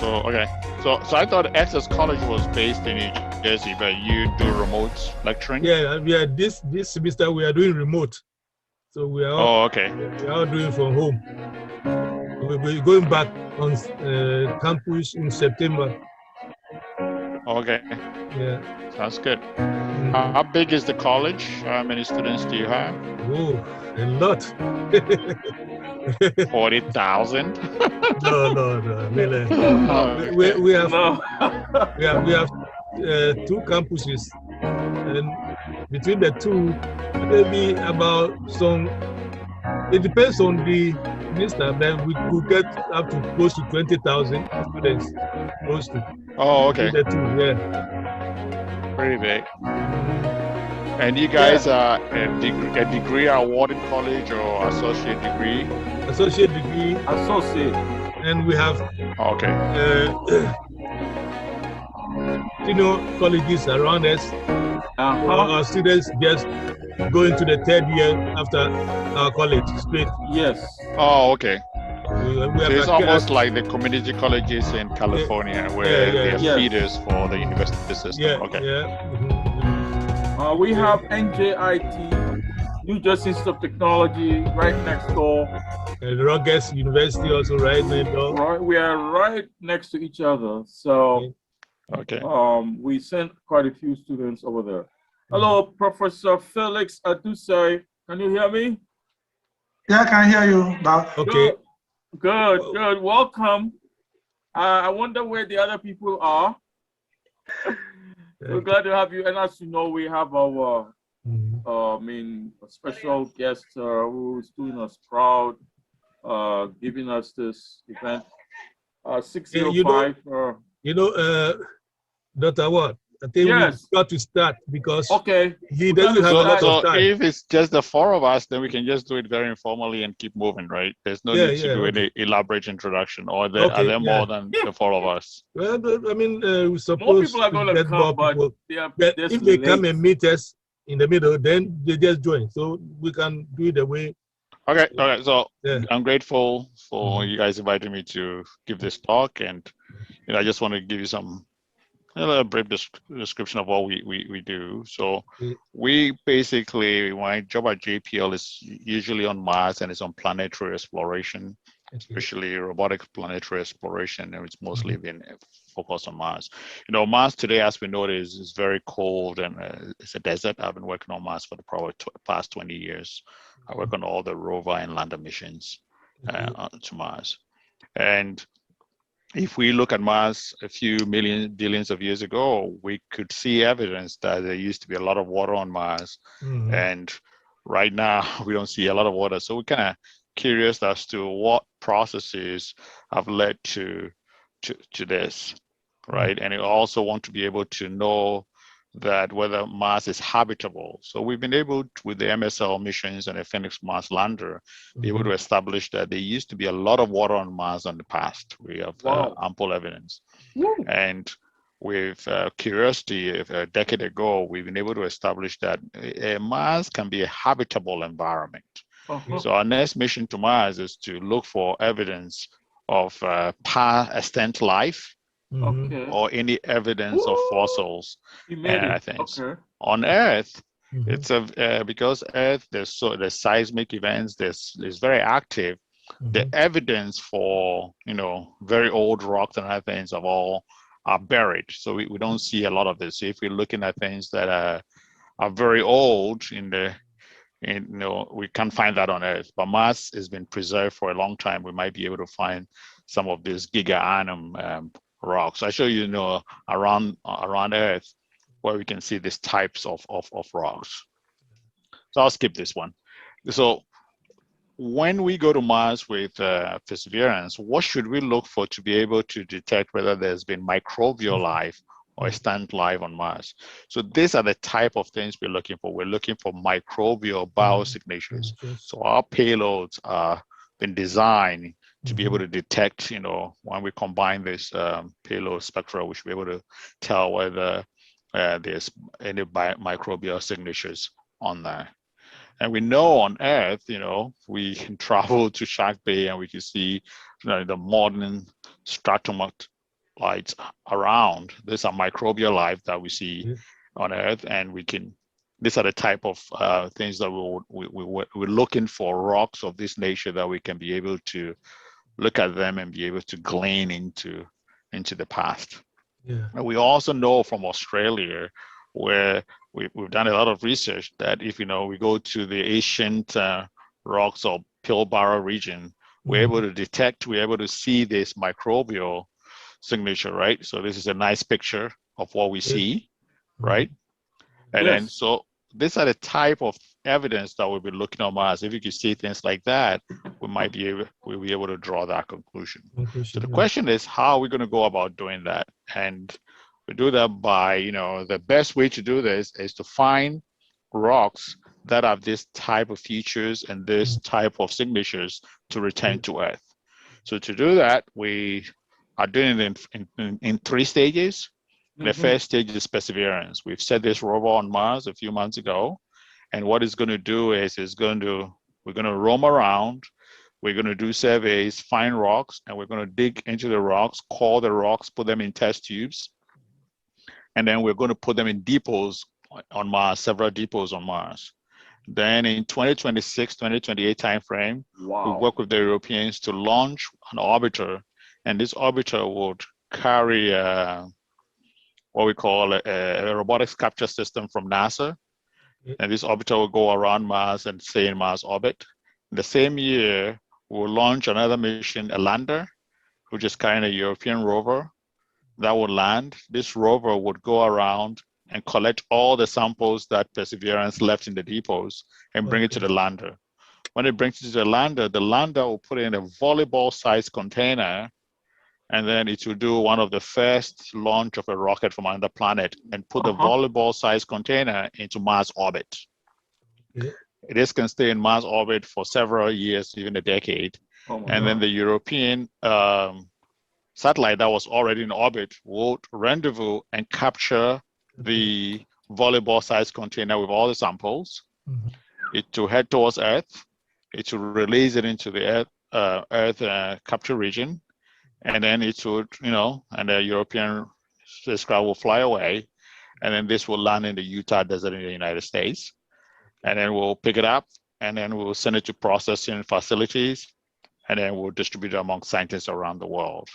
Okay. So I thought Essex College was based in New Jersey, but you do remote lecturing? Yeah. This semester we are doing remote. So we are all doing from home. We'll be going back on campus in September. Okay. Yeah. Sounds good. How big is the college? How many students do you have? Oh, a lot. 40,000? No, millions. We have two campuses, and between the two, maybe about some. It depends on the minister, but we could get up to close to 20,000 students. Close to. Oh, okay. The two, yeah. Pretty big. And you guys are a degree awarded college or associate degree? Associate degree. Associate. And we have senior colleges around us. Our students just going to the third year after our college straight. Yes. Oh, okay. It's almost like the community colleges in California where they're feeders for the university system. We have NJIT, New Jersey Institute of Technology, right next door. And Rutgers University also right next door. Right, we are right next to each other. So, we sent quite a few students over there. Hello, Professor Felix Adusai. Can you hear me? Yeah, I can hear you. Okay. Good. Welcome. I wonder where the other people are. We're glad to have you. And as you know, we have our a special guest who's doing us proud, giving us this event. 605. Dr. Aouad, I think we've got to start because he doesn't have a lot of time. If it's just the four of us, then we can just do it very informally and keep moving, right? There's no need to do any elaborate introduction, or are there more than the four of us? Well, I mean, we suppose more people are going to come, but if they come and meet us in the middle, then they just join. So we can do it the way. Okay. So I'm grateful for you guys inviting me to give this talk, and I just want to give you a brief description of what we do. So we basically, my job at JPL is usually on Mars, and it's on planetary exploration, especially robotic planetary exploration, and it's mostly been focused on Mars. Mars today, as we know, is very cold, and it's a desert. I've been working on Mars for the probably past 20 years. I work on all the rover and lander missions to Mars. And if we look at Mars a few billions of years ago, we could see evidence that there used to be a lot of water on Mars. And right now, we don't see a lot of water. So we're kind of curious as to what processes have led to this, right? And we also want to be able to know that whether Mars is habitable. So we've been able to, with the MSL missions and the Phoenix Mars lander, be able to establish that there used to be a lot of water on Mars in the past. We have ample evidence. And with curiosity, a decade ago, we've been able to establish that Mars can be a habitable environment. So our next mission to Mars is to look for evidence of extant life, or any evidence of fossils and things. On Earth, it's because Earth there's seismic events. There's very active. The evidence for very old rocks and other things are buried. So we don't see a lot of this. So if we're looking at things that are very old we can't find that on Earth. But Mars has been preserved for a long time. We might be able to find some of these giga-annum rocks. I show you, around Earth where we can see these types of rocks. So I'll skip this one. So when we go to Mars with Perseverance, what should we look for to be able to detect whether there's been microbial life or extant life on Mars? So these are the type of things we're looking for. We're looking for microbial biosignatures. So our payloads are been designed to be able to detect, when we combine this payload spectra, we should be able to tell whether there's any microbial signatures on there. And we know on Earth, we can travel to Shark Bay and we can see the modern stratum lights around. These are microbial life that we see on Earth, and these are the type of things that we're looking for, rocks of this nature that we can be able to look at them and be able to glean into the past. Yeah. And we also know from Australia, where we've done a lot of research, that if we go to the ancient rocks or Pilbara region, we're able to detect, we're able to see this microbial signature, right? So this is a nice picture of what we see, right? And then so these are the type of evidence that we'll be looking on Mars. If you can see things like that, we'll be able to draw that conclusion. So the question is, how are we going to go about doing that? And we do that by, the best way to do this is to find rocks that have this type of features and this type of signatures to return to Earth. So to do that, we are doing it in 3 stages. The first stage is Perseverance. We've set this rover on Mars a few months ago, and what it's going to do is we're going to roam around, we're going to do surveys, find rocks, and we're going to dig into the rocks, core the rocks, put them in test tubes, and then we're going to put them in depots on Mars, several depots on Mars. Then in 2026, 2028 timeframe, we work with the Europeans to launch an orbiter, and this orbiter would carry what we call a robotics capture system from NASA. And this orbiter will go around Mars and stay in Mars orbit. In the same year, we'll launch another mission, a lander, which is carrying a European rover that will land. This rover would go around and collect all the samples that Perseverance left in the depots and bring it to the lander. When it brings it to the lander will put it in a volleyball-sized container, and then it will do one of the first launch of a rocket from another planet and put the volleyball-sized container into Mars orbit. This can stay in Mars orbit for several years, even a decade. Then the European satellite that was already in orbit will rendezvous and capture the volleyball-sized container with all the samples. It will head towards Earth. It will release it into the Earth capture region. And then it would, and the European spacecraft will fly away. And then this will land in the Utah desert in the United States. And then we'll pick it up, and then we'll send it to processing facilities, and then we'll distribute it among scientists around the world.